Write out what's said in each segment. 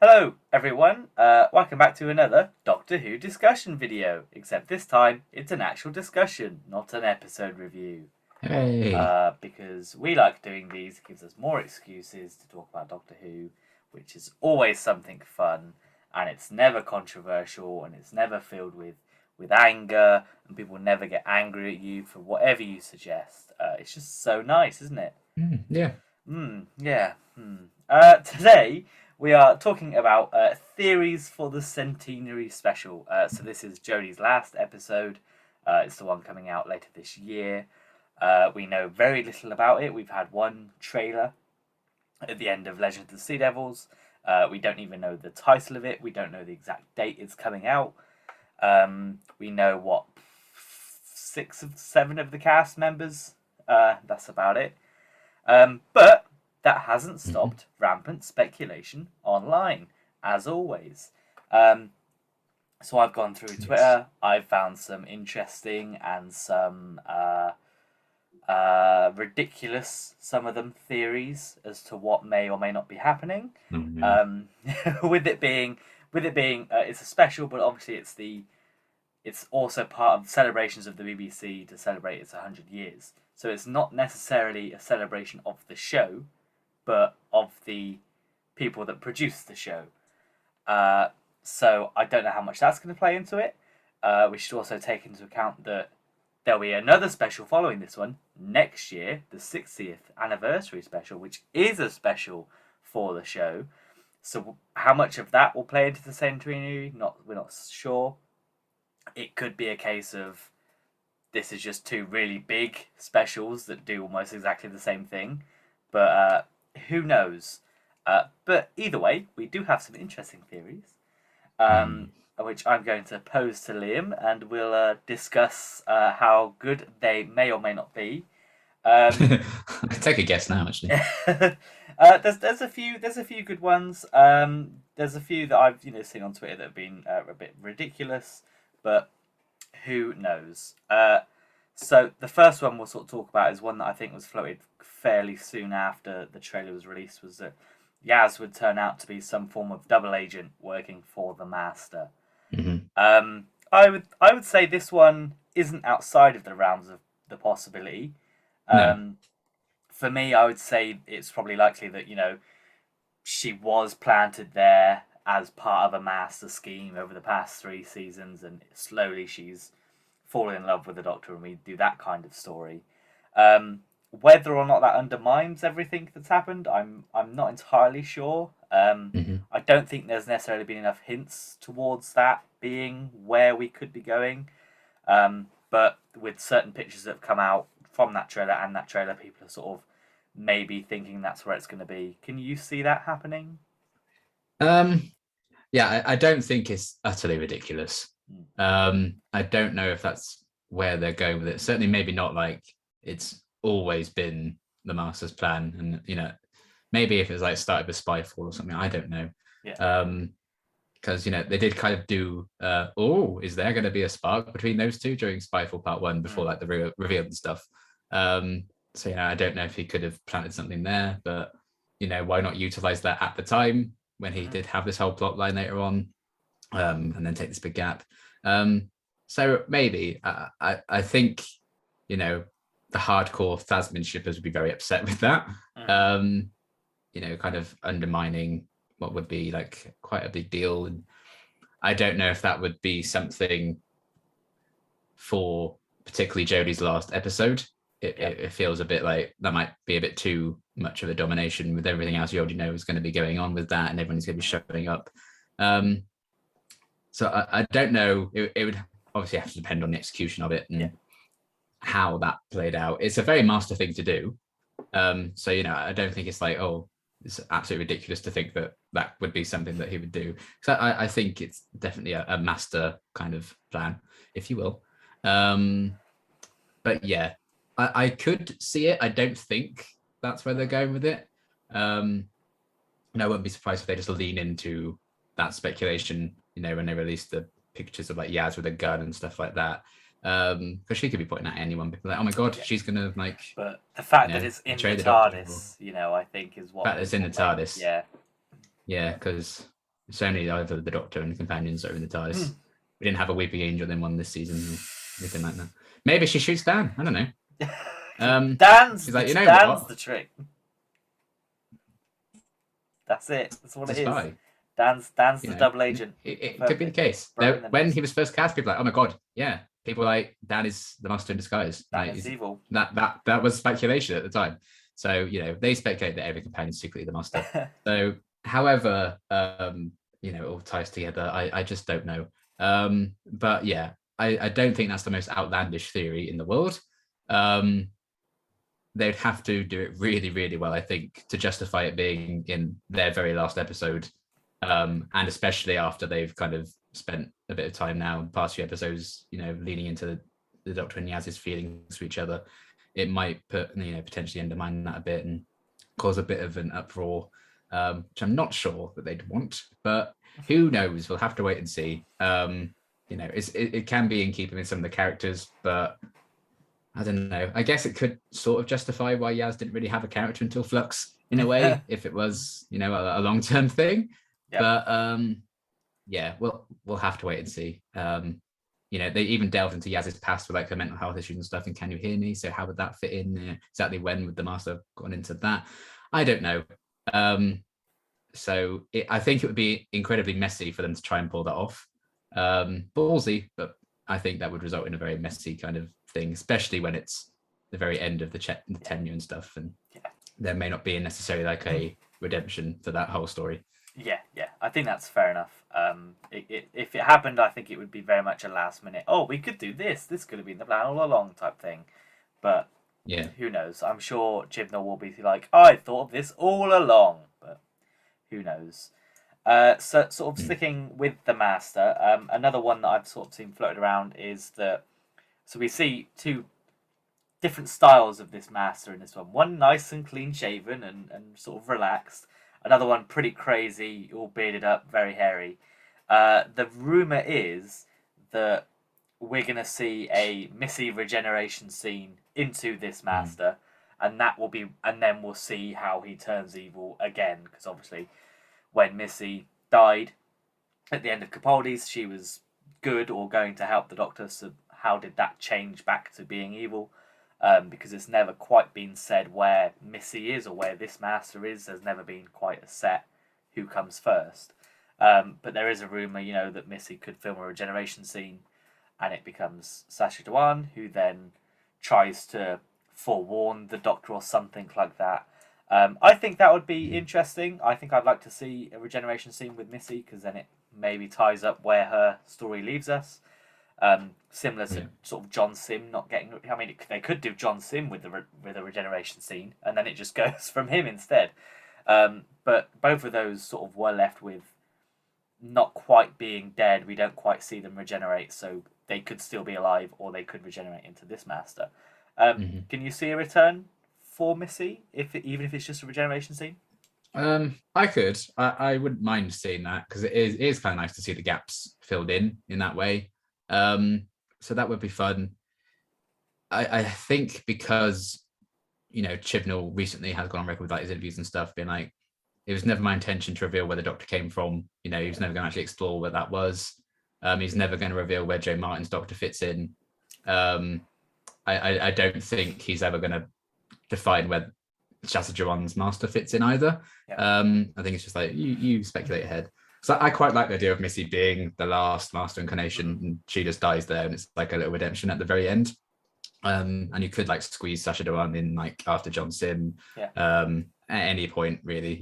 Hello everyone, welcome back to another Doctor Who discussion video, except this time it's an actual discussion, not an episode review. Hey. Because we like doing these, it gives us more excuses to talk about Doctor Who, which is always something fun, and it's never controversial, and it's never filled with anger, and people never get angry at you for whatever you suggest. It's just so nice, isn't it? Yeah. Yeah. Today we are talking about theories for the Centenary Special. So this is Jody's last episode. It's the one coming out later this year. We know very little about it. We've had one trailer at the end of Legend of the Sea Devils. We don't even know the title of it. We don't know the exact date it's coming out. We know what 6 of 7 of the cast members. That's about it. But that hasn't stopped rampant speculation online, as always. So I've gone through Twitter. I've found some interesting and some ridiculous, some of them, theories as to what may or may not be happening. With it being, it's a special, but obviously it's also part of celebrations of the BBC to celebrate its 100 years. So it's not necessarily a celebration of the show, but of the people that produce the show. So I don't know how much that's going to play into it. We should also take into account that there'll be another special following this one next year, the 60th anniversary special, which is a special for the show. So how much of that will play into the centenary? We're not sure. It could be a case of this is just two really big specials that do almost exactly the same thing, but who knows? But either way, we do have some interesting theories, which I'm going to pose to Liam, and we'll discuss how good they may or may not be. I can take a guess now, actually. There's a few good ones. There's a few that I've seen on Twitter that have been a bit ridiculous, but who knows? So the first one we'll sort of talk about is one that I think was floated fairly soon after the trailer was released, was that Yaz would turn out to be some form of double agent working for the Master. I would say this one isn't outside of the realms of the possibility. No. For me, I would say it's probably likely that she was planted there as part of a master scheme over the past 3 seasons, and slowly she's fallen in love with the Doctor, and we do that kind of story. Whether or not that undermines everything that's happened, I'm not entirely sure. I don't think there's necessarily been enough hints towards that being where we could be going. But with certain pictures that have come out from that trailer, people are sort of maybe thinking that's where it's going to be. Can you see that happening? Yeah, I don't think it's utterly ridiculous. I don't know if that's where they're going with it. Certainly, maybe not like it's always been the Master's plan, and maybe if it's like started with Spyfall or something, I don't know. Yeah. Because they did kind of do. Is there going to be a spark between those two during Spyfall Part 1 before like the reveal and stuff? So I don't know if he could have planted something there, but why not utilize that at the time when he did have this whole plot line later on, and then take this big gap. So maybe I think the hardcore Tasman shippers would be very upset with that. Kind of undermining what would be like quite a big deal, and I don't know if that would be something for particularly Jodie's last episode. It feels a bit like that might be a bit too much of a domination with everything else you already know is going to be going on with that, and everyone's going to be showing up. So I don't know. It would obviously have to depend on the execution of it and how that played out. It's a very Master thing to do. So I don't think it's like, it's absolutely ridiculous to think that would be something that he would do. So I think it's definitely a Master kind of plan, if you will. But yeah, I could see it. I don't think that's where they're going with it. And I wouldn't be surprised if they just lean into that speculation, when they release the pictures of like Yaz with a gun and stuff like that. Because she could be pointing at anyone, people like, oh my god, she's gonna like. But the fact that it's in the TARDIS, I think is what. Fact it's in the TARDIS. Yeah, because It's only either the Doctor and the companions that are in the TARDIS. We didn't have a weeping angel in one this season or anything like that. Maybe she shoots Dan. I don't know. Dan's she's like, Dan's what? the trick. That's it. That's what it is. Spy. Dan's the double agent. It could be the case. When he was first cast, people were like, oh my god, yeah. People were like, Dan is the master in disguise. Dan like, is evil. That was speculation at the time. So, they speculate that every companion is secretly the master. So, however, it all ties together, I just don't know. But yeah, I don't think that's the most outlandish theory in the world. They'd have to do it really, really well, I think, to justify it being in their very last episode. And especially after they've kind of spent a bit of time now, past few episodes, leaning into the Doctor and Yaz's feelings to each other, it might potentially undermine that a bit and cause a bit of an uproar, which I'm not sure that they'd want, but who knows? We'll have to wait and see. It can be in keeping with some of the characters, but I don't know. I guess it could sort of justify why Yaz didn't really have a character until Flux in a way, if it was, a long-term thing. Yep. But we'll have to wait and see. They even delved into Yaz's past with like her mental health issues and stuff. And Can You Hear Me? So how would that fit in? Exactly when would the Master have gone into that? I don't know. I think it would be incredibly messy for them to try and pull that off. Ballsy, but I think that would result in a very messy kind of thing, especially when it's the very end of the tenure and stuff, and there may not be necessarily like a redemption for that whole story. Yeah, I think that's fair enough. If it happened, I think it would be very much a last minute, we could do this could have been the plan all along type thing. But yeah, who knows? I'm sure Chibnall will be like, I thought of this all along, but who knows? So sort of sticking with the Master, another one that I've sort of seen floated around is that, so we see two different styles of this Master in this one. One nice and clean shaven and sort of relaxed. Another one pretty crazy, all bearded up, very hairy. The rumour is that we're going to see a Missy regeneration scene into this Master, and then we'll see how he turns evil again, because obviously when Missy died at the end of Capaldi's, she was good or going to help the Doctor, so how did that change back to being evil? Because it's never quite been said where Missy is or where this Master is. There's never been quite a set who comes first. But there is a rumour, that Missy could film a regeneration scene and it becomes Sacha Dhawan, who then tries to forewarn the Doctor or something like that. I think that would be interesting. I think I'd like to see a regeneration scene with Missy, because then it maybe ties up where her story leaves us. Similar to sort of John Sim not getting. I mean, they could do John Sim with a regeneration scene, and then it just goes from him instead. But both of those sort of were left with not quite being dead. We don't quite see them regenerate, so they could still be alive, or they could regenerate into this Master. Can you see a return for Missy, even if it's just a regeneration scene? I could. I wouldn't mind seeing that, because it is kind of nice to see the gaps filled in that way. So that would be fun. I think because Chibnall recently has gone on record with like his interviews and stuff, being like, it was never my intention to reveal where the Doctor came from. He was never going to actually explore where that was. He's never going to reveal where Joe Martin's Doctor fits in. I don't think he's ever going to define where Sacha Dhawan's Master fits in either. I think it's just like you speculate ahead. So I quite like the idea of Missy being the last Master incarnation, and she just dies there, and it's like a little redemption at the very end. And you could like squeeze Sacha Dhawan in like after John Sim, at any point really.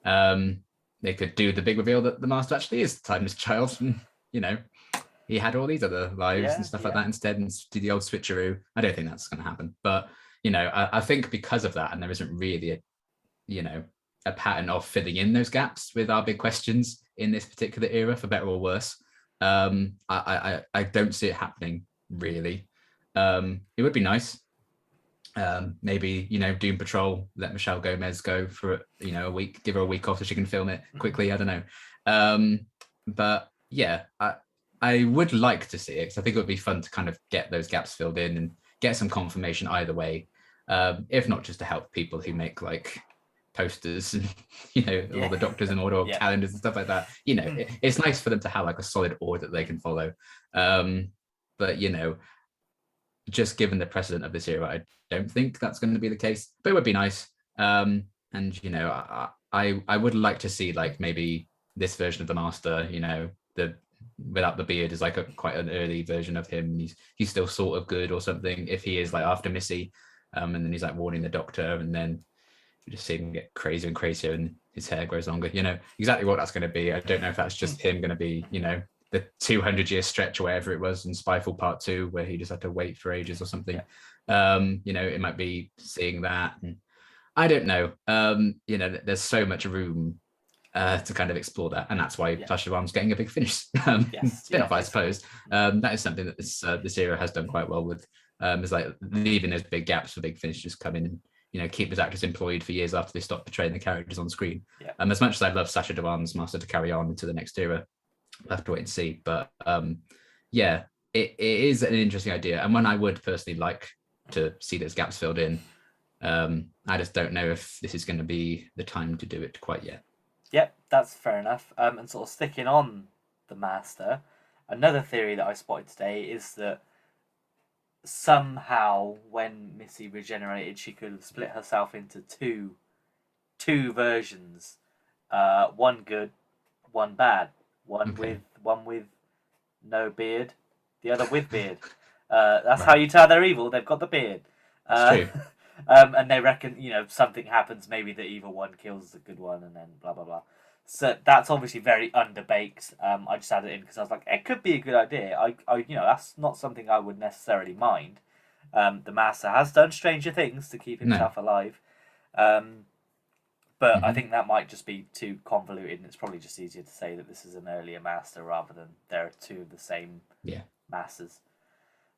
They could do the big reveal that the Master actually is the timeless child, and he had all these other lives and stuff like that instead, and do the old switcheroo. I don't think that's going to happen, but I think because of that, and there isn't really a pattern of filling in those gaps with our big questions in this particular era, for better or worse. I don't see it happening really. It would be nice. Maybe Doom Patrol, let Michelle Gomez go for a week, give her a week off so she can film it quickly. I don't know. But yeah, I would like to see it, because I think it would be fun to kind of get those gaps filled in and get some confirmation either way. If not just to help people who make like posters and all the doctors in order, or calendars and stuff like that. It's nice for them to have like a solid order that they can follow. But just given the precedent of this era, I don't think that's going to be the case. But it would be nice. And I would like to see like maybe this version of the Master, the without the beard is like quite an early version of him. He's still sort of good or something. If he is like after Missy, and then he's like warning the Doctor, and then you just see him get crazier and crazier, and his hair grows longer. Exactly what that's going to be. I don't know if that's just him going to be, the 200-year stretch or whatever it was in Spyfall Part 2, where he just had to wait for ages or something. It might be seeing that. And I don't know. There's so much room to kind of explore that, and that's why Clash of Arms getting a big finish spin-off, I suppose. That is something that this era has done quite well with. Is like leaving those big gaps for big finish, just come in and keep those actors employed for years after they stop portraying the characters on screen. As much as I love Sacha Dhawan's Master to carry on into the next era, we'll have to wait and see. But it is an interesting idea, and one I would personally like to see those gaps filled in. I just don't know if this is going to be the time to do it quite yet. Yep, that's fair enough. And sort of sticking on the Master, another theory that I spotted today is that somehow when Missy regenerated, she could have split herself into two versions, one good, one bad, one with no beard, the other with beard. That's how you tell they're evil. They've got the beard. That's true. And they reckon, something happens, maybe the evil one kills the good one, and then blah, blah, blah. So that's obviously very underbaked. I just added it in because I was like, it could be a good idea. I that's not something I would necessarily mind. The Master has done stranger things to keep himself alive. But I think that might just be too convoluted, and it's probably just easier to say that this is an earlier Master rather than there are two of the same Masters.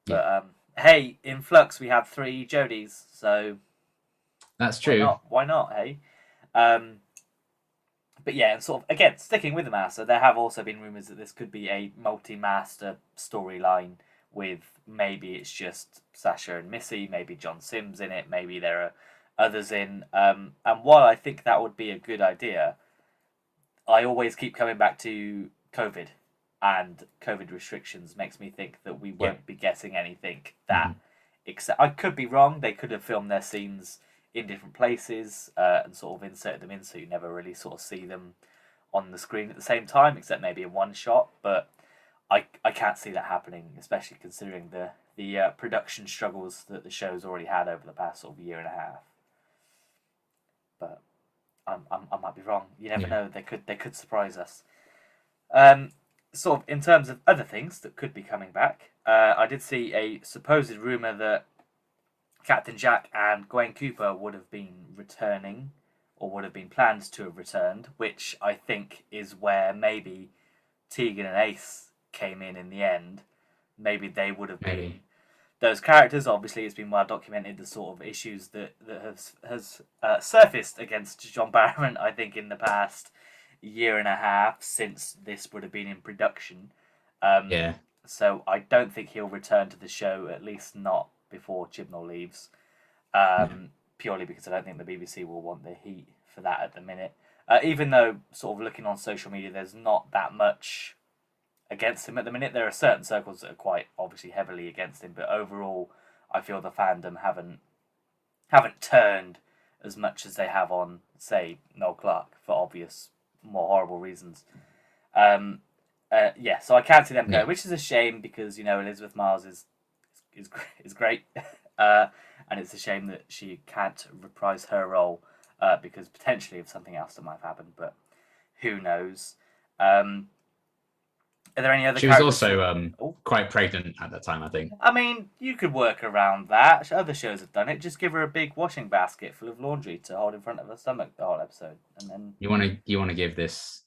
But hey, in Flux we have 3 Jodys, so that's true. Why not? Hey, but yeah, and sort of again sticking with the Master, there have also been rumors that this could be a multi-Master storyline with maybe it's just Sasha and Missy, maybe John Sims in it, maybe there are others in. And while I think that would be a good idea, I always keep coming back to COVID. And COVID restrictions makes me think that we won't be getting anything that, except I could be wrong. They could have filmed their scenes in different places and sort of inserted them in, so you never really sort of see them on the screen at the same time, except maybe in one shot. But I can't see that happening, especially considering the production struggles that the show's already had over the past sort of year and a half. But I might be wrong. You never know. They could surprise us. Sort of in terms of other things that could be coming back, I did see a supposed rumour that Captain Jack and Gwen Cooper would have been returning, or would have been planned to have returned, which I think is where maybe Tegan and Ace came in the end. Maybe they would have been those characters. Obviously, it's been well documented the sort of issues that has surfaced against John Barrowman, I think, in the past year and a half since this would have been in production. So I don't think he'll return to the show, at least not before Chibnall leaves. Purely because I don't think the BBC will want the heat for that at the minute. Even though, sort of looking on social media, there's not that much against him at the minute. There are certain circles that are quite obviously heavily against him, but overall, I feel the fandom haven't turned as much as they have on, say, Noel Clarke, for obvious, more horrible reasons. So I can't see them go, which is a shame because Elizabeth Miles is great, and it's a shame that she can't reprise her role because potentially of something else that might have happened, but who knows? Are there any other? She was also quite pregnant at that time, I think. I mean, you could work around that. Other shows have done it. Just give her a big washing basket full of laundry to hold in front of her stomach the whole episode, and then you want to give this.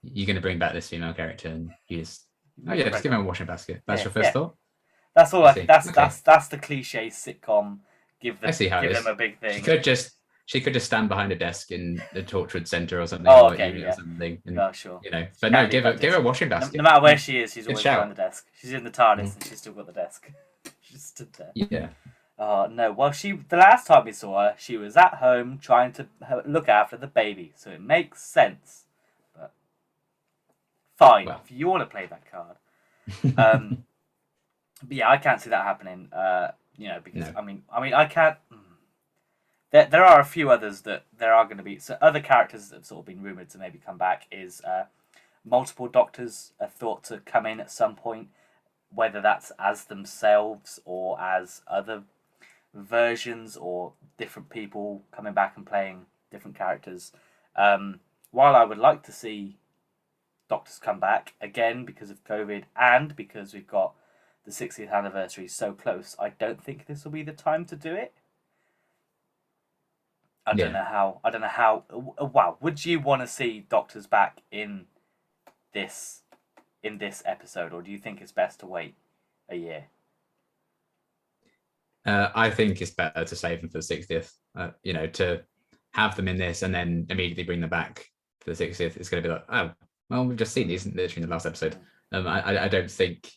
You're going to bring back this female character, and you just just give her a washing basket. That's your first thought. That's all. That's the cliche sitcom. Give them a big thing. She could just stand behind a desk in the Torchwood Centre or something. Oh, okay, or something. And, sure. But no, give her a washing basket. No matter where she is, she's always behind the desk. She's in the TARDIS and she's still got the desk. She's stood there. Yeah. Oh no! Well, the last time we saw her, she was at home trying to look after the baby, so it makes sense. But fine, Well, if you want to play that card. But yeah, I can't see that happening. Because no. I can't. There are a few others that there are going to be. So other characters that have sort of been rumored to maybe come back is multiple Doctors are thought to come in at some point, whether that's as themselves or as other versions or different people coming back and playing different characters. While I would like to see Doctors come back again because of COVID and because we've got the 60th anniversary so close, I don't think this will be the time to do it. I don't know how. Wow, would you want to see Doctors back in this episode, or do you think it's best to wait a year? I think it's better to save them for the 60th. To have them in this and then immediately bring them back for the 60th. It's going to be like, oh, well, we've just seen these literally in the last episode. I don't think,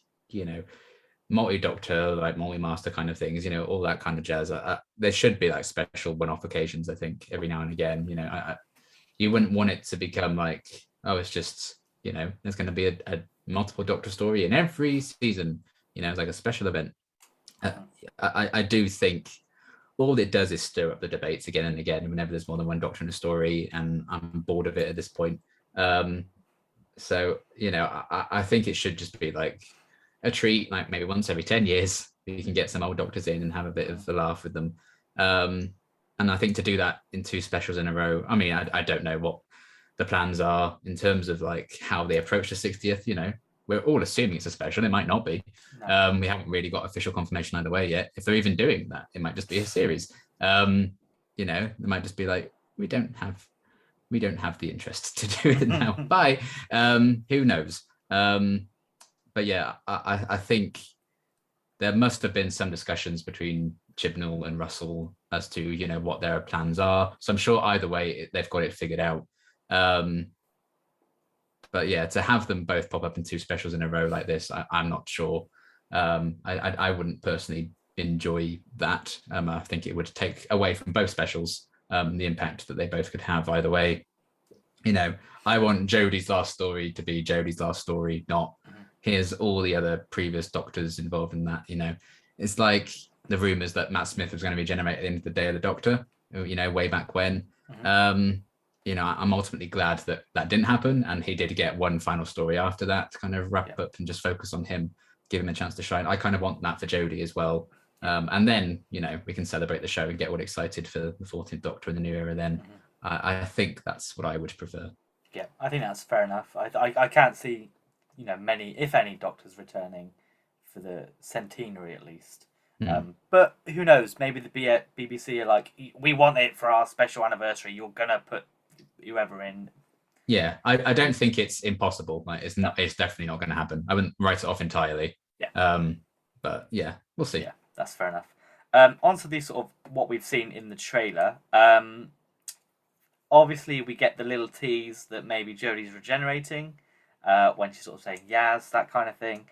multi-doctor, like multi-master kind of things, all that kind of jazz. There should be like special one-off occasions, I think, every now and again. You wouldn't want it to become like, oh, it's just, there's going to be a multiple Doctor story in every season. It's like a special event. I do think all it does is stir up the debates again and again whenever there's more than one Doctor in a story, and I'm bored of it at this point. So I think it should just be like a treat, like maybe once every 10 years you can get some old Doctors in and have a bit of a laugh with them. And I think to do that in 2 specials in a row, I don't know what the plans are in terms of like how they approach the 60th. We're all assuming it's a special. It might not be. No. We haven't really got official confirmation either way yet. If they're even doing that, it might just be a series. It might just be like, we don't have the interest to do it now. Bye. Who knows? But yeah, I think there must have been some discussions between Chibnall and Russell as to what their plans are. So I'm sure either way they've got it figured out. But yeah, to have them both pop up in 2 specials in a row like this, I'm not sure. I wouldn't personally enjoy that. I think it would take away from both specials the impact that they both could have either way. I want Jody's last story to be Jody's last story, not here's all the other previous Doctors involved in that. It's like the rumors that Matt Smith was going to be generated into the Day of the Doctor, way back when. I'm ultimately glad that didn't happen, and he did get one final story after that to kind of wrap up and just focus on him, give him a chance to shine. I kind of want that for Jody as well. And then, we can celebrate the show and get all excited for the 14th Doctor in the new era then. I think that's what I would prefer. Yeah, I think that's fair enough. I can't see, many, if any, Doctors returning for the centenary at least. But who knows? Maybe the BBC are like, we want it for our special anniversary. You're gonna put whoever in. Yeah, I don't think it's impossible. Like it's definitely not going to happen. I wouldn't write it off entirely. Yeah. But yeah, we'll see. Yeah, that's fair enough. On to the sort of what we've seen in the trailer. Obviously, we get the little tease that maybe Jodie's regenerating when she's sort of saying Yaz, that kind of thing.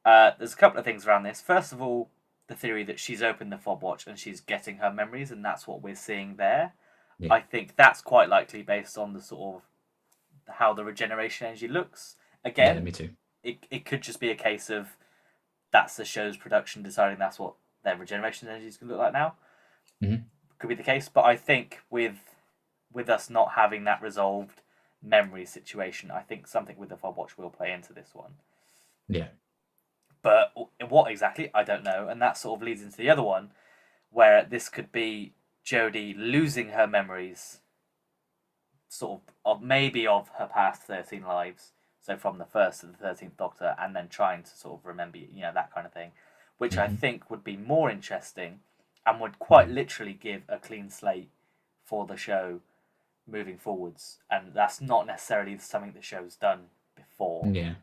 There's a couple of things around this. First of all, the theory that she's opened the fob watch and she's getting her memories, and that's what we're seeing there. Yeah. I think that's quite likely based on the sort of how the regeneration energy looks. Again, yeah, me too. It could just be a case of that's the show's production deciding that's what their regeneration energy is going to look like now. Could be the case, but I think with us not having that resolved memory situation, I think something with the fob watch will play into this one. Yeah. But what exactly, I don't know, and that sort of leads into the other one, where this could be Jodie losing her memories, sort of maybe of her past 13 lives, so from the 1st to the 13th Doctor, and then trying to sort of remember, that kind of thing, which I think would be more interesting and would quite literally give a clean slate for the show moving forwards. And that's not necessarily something the show's done before. Yeah.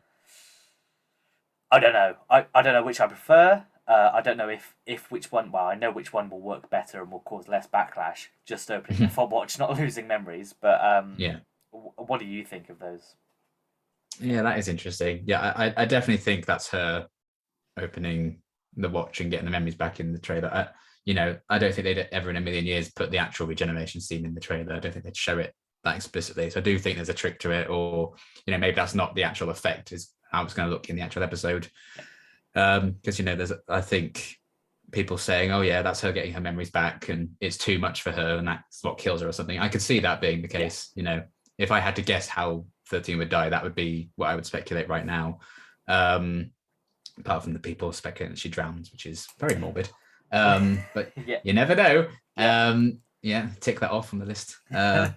I don't know. I don't know which I prefer. I don't know if which one. Well, I know which one will work better and will cause less backlash. Just opening the fob watch, not losing memories. But yeah. What do you think of those? Yeah, that is interesting. Yeah, I definitely think that's her opening the watch and getting the memories back in the trailer. you know, I don't think they'd ever in a million years put the actual regeneration scene in the trailer. I don't think they'd show it that explicitly. So I do think there's a trick to it, or, you know, maybe that's not the actual effect, is how it's going to look in the actual episode. Because, you know, there's, I think, people saying, oh yeah, that's her getting her memories back and it's too much for her and that's what kills her or something. I could see that being the case. You know, if I had to guess how 13 would die, that would be what I would speculate right now. Apart from the people speculating that she drowns, which is very morbid. But you never know. Tick that off on the list. I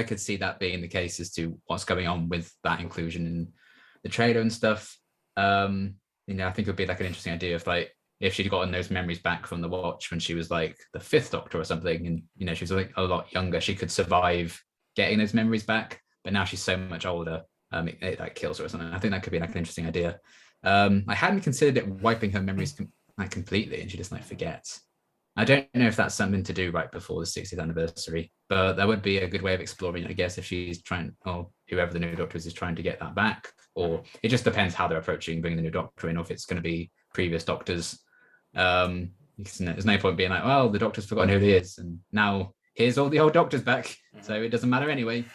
could see that being the case as to what's going on with that inclusion in the trailer and stuff. You know, I think it would be like an interesting idea if she'd gotten those memories back from the watch when she was like the 5th Doctor or something, and, you know, she was like a lot younger, she could survive getting those memories back, but now she's so much older, it like kills her or something. I think that could be like an interesting idea. I hadn't considered it wiping her memories completely and she just like forgets. I don't know if that's something to do right before the 60th anniversary, but that would be a good way of exploring, I guess, if she's trying, or whoever the new Doctor is trying to get that back. Or it just depends how they're approaching bringing the new Doctor in, or if it's going to be previous Doctors. There's no point being like, well, the Doctor's forgotten who he is, and now here's all the old Doctors back, so it doesn't matter anyway.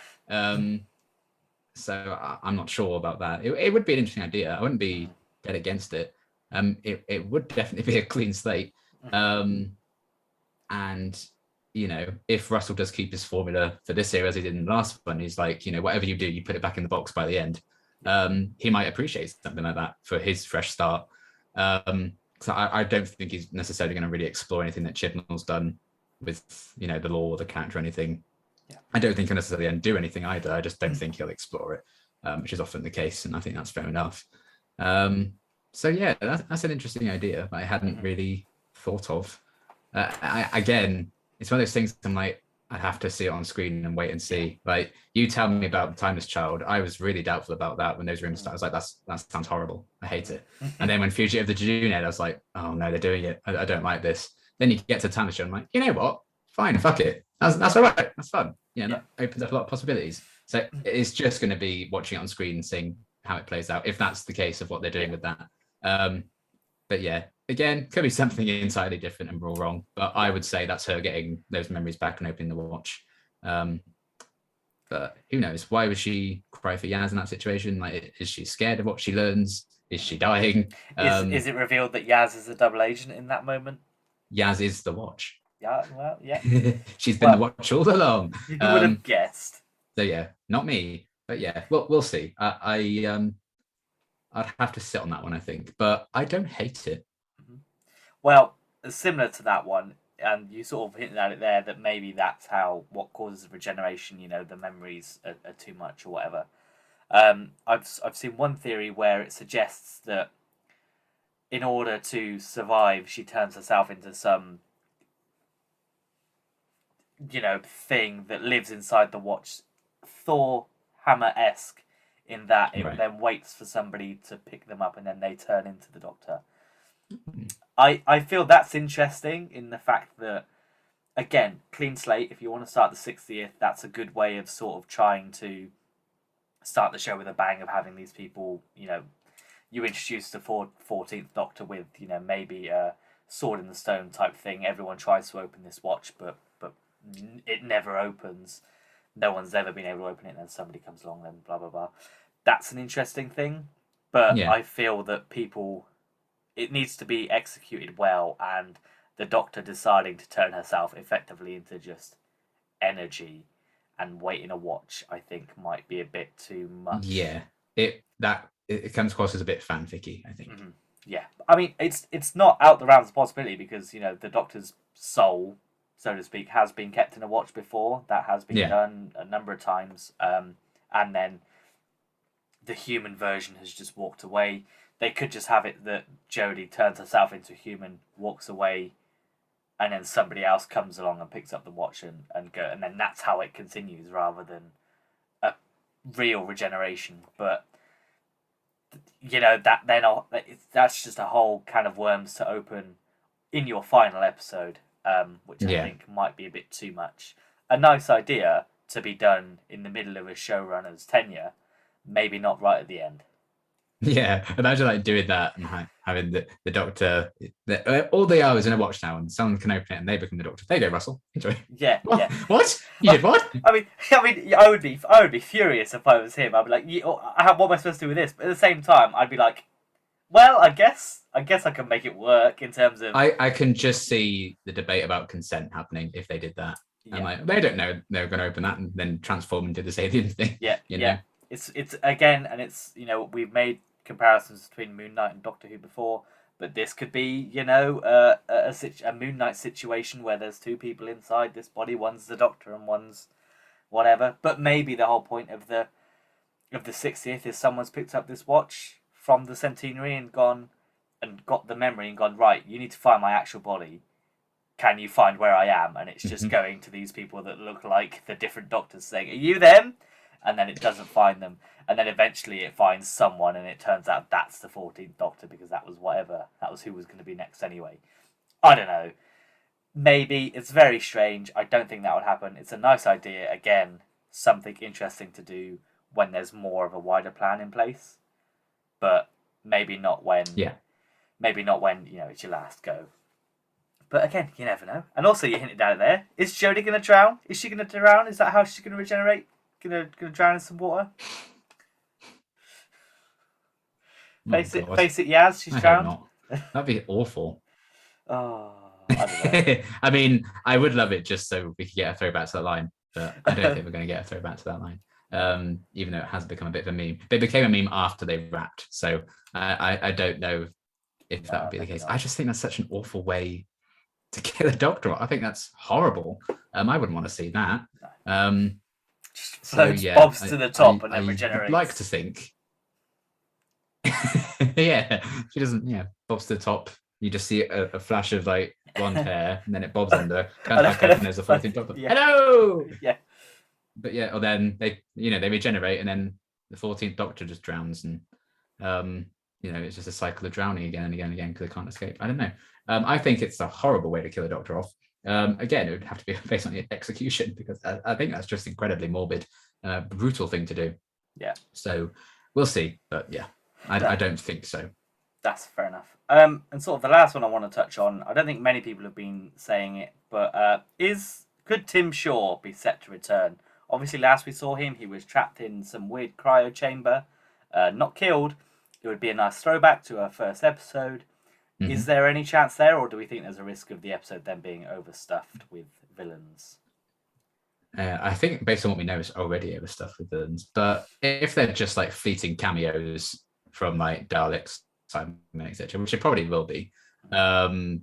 So I'm not sure about that. It would be an interesting idea. I wouldn't be dead against it. It would definitely be a clean slate. And, you know, if Russell does keep his formula for this year as he did in the last one, he's like, you know, whatever you do, you put it back in the box by the end. He might appreciate something like that for his fresh start. So I don't think he's necessarily going to really explore anything that Chibnall's done with, you know, the lore or the character or anything. I don't think he'll necessarily undo anything either. I just don't think he'll explore it, which is often the case, and I think that's fair enough. So yeah, that's an interesting idea that I hadn't really thought of. Again, it's one of those things I'm like, I'd have to see it on screen and wait and see. Like, you tell me about Timeless Child, I was really doubtful about that when those rumors started. I was like, that sounds horrible. I hate it. And then when Fugitive of the June aired, I was like, oh no, they're doing it. I don't like this. Then you get to Timeless Child, I'm like, you know what? Fine, fuck it. That's all right. That's fun. That opens up a lot of possibilities. So it's just going to be watching it on screen and seeing how it plays out, if that's the case of what they're doing with that. But yeah, again, could be something entirely different and we're all wrong. But I would say that's her getting those memories back and opening the watch. But who knows? Why would she cry for Yaz in that situation? Like, is she scared of what she learns? Is she dying? Is it revealed that Yaz is a double agent in that moment? Yaz is the watch. Yeah, well, yeah. She's been the watch all along. You would have guessed. So yeah, not me. But yeah, we'll see. I'd have to sit on that one, I think. But I don't hate it. Well, similar to that one, and you sort of hinted at it there, that maybe that's what causes regeneration, you know, the memories are too much or whatever. I've seen one theory where it suggests that in order to survive, she turns herself into some, you know, thing that lives inside the watch, Thor Hammer-esque, in that it then waits for somebody to pick them up and then they turn into the Doctor. I feel that's interesting in the fact that, again, clean slate, if you want to start the 60th, that's a good way of sort of trying to start the show with a bang, of having these people, you know, you introduce the 14th Doctor with, you know, maybe a sword in the stone type thing. Everyone tries to open this watch, but it never opens. No one's ever been able to open it, and then somebody comes along and blah, blah, blah. That's an interesting thing, but I feel that it needs to be executed well, and the Doctor deciding to turn herself effectively into just energy and wait in a watch, I think, might be a bit too much. Yeah, it comes across as a bit fanficky, I think. Yeah, I mean, it's not out the realms of possibility, because, you know, the Doctor's soul, so to speak, has been kept in a watch before. That has been done a number of times, and then the human version has just walked away. They could just have it that Jody turns herself into a human, walks away, and then somebody else comes along and picks up the watch and then that's how it continues, rather than a real regeneration. But, you know, that's just a whole can of worms to open in your final episode, which I think might be a bit too much. A nice idea to be done in the middle of a showrunner's tenure, maybe not right at the end. Yeah, imagine like doing that and having the doctor. All they are is in a watch now, and someone can open it and they become the doctor. There you go, Russell. Enjoy. Yeah, What? yeah. What? You Well, did what? I would be furious if I was him. I'd be like, what am I supposed to do with this? But at the same time, I'd be like, well, I guess I can make it work in terms of I can just see the debate about consent happening if they did that. And yeah, like they don't know they're going to open that and then transform into the alien thing. yeah, You yeah. know? It's again, and it's we've made comparisons between Moon Knight and Doctor Who before, but this could be a Moon Knight situation where there's two people inside this body. One's the Doctor and one's whatever. But maybe the whole point of the 60th is someone's picked up this watch from the Centenary and gone and got the memory and gone, right, you need to find my actual body. Can you find where I am? And it's just going to these people that look like the different doctors saying, are you them? And then it doesn't find them. And then eventually it finds someone and it turns out that's the 14th Doctor because that was who was going to be next anyway. I don't know. Maybe. It's very strange. I don't think that would happen. It's a nice idea. Again, something interesting to do when there's more of a wider plan in place. But maybe not when Yeah. it's your last go. But again, you never know. And also, you hinted at it there. Is Jody going to drown? Is she going to drown? Is that how she's going to regenerate? Going to drown in some water? Face it, Yaz. She's drowned. That'd be awful. Oh, I don't know. I mean, I would love it just so we could get a throwback to that line, but I don't think we're going to get a throwback to that line. Even though it has become a bit of a meme. But it became a meme after they wrapped, so I don't know if that would be the case. I just think that's such an awful way to kill a doctor. I think that's horrible. I wouldn't want to see that. So yeah, bobs to the top and then regenerates. I'd like to think. Yeah, she doesn't. Yeah, bobs to the top. You just see a flash of like blonde hair, and then it bobs under. Comes back up, and there's a 14th Doctor. Yeah. Hello. Yeah. But yeah, or then they regenerate, and then the 14th Doctor just drowns, and it's just a cycle of drowning again and again and again because they can't escape. I don't know. I think it's a horrible way to kill a Doctor off. Again, it would have to be based on the execution because I think that's just incredibly morbid, brutal thing to do. Yeah. So we'll see, but yeah, I don't think so. That's fair enough. And sort of the last one I want to touch on, I don't think many people have been saying it, but could Tim Shaw be set to return? Obviously, last we saw him, he was trapped in some weird cryo chamber, not killed. It would be a nice throwback to our first episode. Mm-hmm. Is there any chance there, or do we think there's a risk of the episode then being overstuffed with villains? I think based on what we know, it's already overstuffed with villains. But if they're just like fleeting cameos from like Daleks, Simon, etc., which it probably will be, then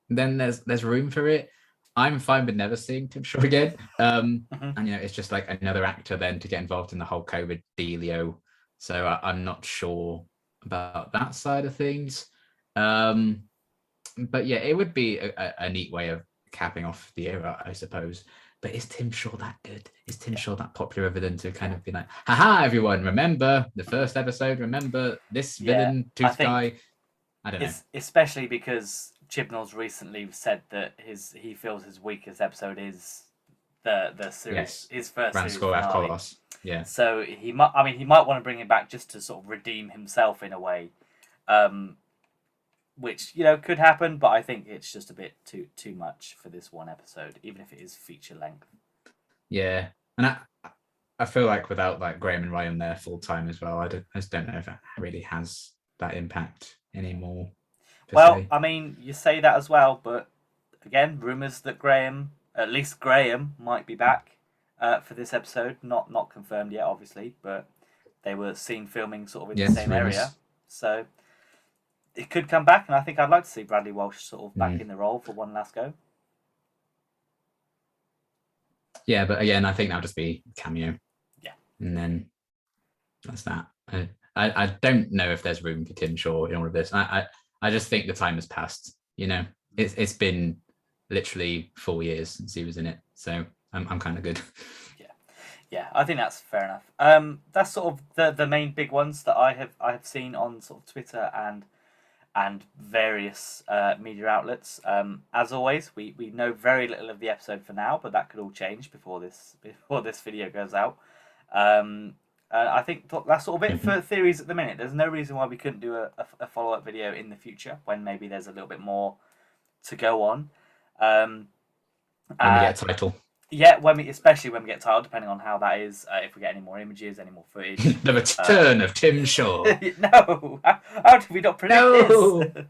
there's room for it. I'm fine with never seeing Tim Shaw again. And it's just like another actor then to get involved in the whole COVID dealio. So I'm not sure about that side of things. But yeah, it would be a neat way of capping off the era, I suppose. But is Tim Shaw that good? Is Tim Shaw that popular villain to kind of be like, haha, everyone, remember the first episode? Remember this villain, tooth guy? I don't know. Especially because Chibnall's recently said that he feels his weakest episode is the series, his first series finale. Yeah. So he might want to bring him back just to sort of redeem himself in a way, which could happen. But I think it's just a bit too much for this one episode, even if it is feature length. Yeah, and I feel like without like Graham and Ryan there full time as well, I just don't know if it really has that impact anymore. Well, I mean, you say that as well, but again, rumours that at least Graham, might be back for this episode. Not confirmed yet, obviously, but they were seen filming sort of in the same area, so it could come back. And I think I'd like to see Bradley Walsh sort of back in the role for one last go. Yeah, but again, I think that'll just be a cameo. Yeah, and then that's that. I don't know if there's room for Tim Shaw in all of this. I just think the time has passed. It's been literally 4 years since he was in it, so I'm kind of good. Yeah, I think that's fair enough. That's sort of the main big ones that I have seen on sort of Twitter and various media outlets. As always, we know very little of the episode for now, but that could all change before this video goes out. I think that's sort of it for theories at the minute. There's no reason why we couldn't do a follow-up video in the future when maybe there's a little bit more to go on. When we get a title. Yeah, especially when we get titled, depending on how that is. If we get any more images, any more footage. The return of Tim Shaw. No, how did we not predict this?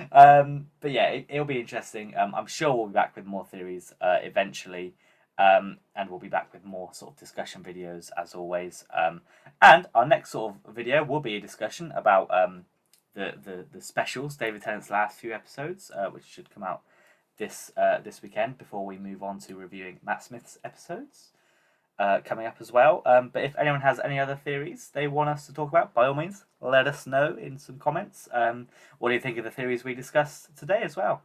But yeah, it'll be interesting. I'm sure we'll be back with more theories eventually, and we'll be back with more sort of discussion videos as always. And our next sort of video will be a discussion about the specials, David Tennant's last few episodes, which should come out this weekend before we move on to reviewing Matt Smith's episodes coming up as well. But if anyone has any other theories they want us to talk about, by all means, let us know in some comments. What do you think of the theories we discussed today as well?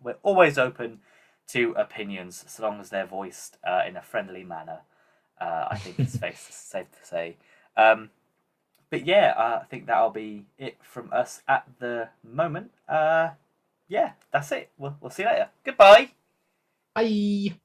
We're always open to opinions, so long as they're voiced in a friendly manner. I think it's safe to say. But yeah, I think that'll be it from us at the moment. Yeah, that's it. We'll see you later. Goodbye. Bye.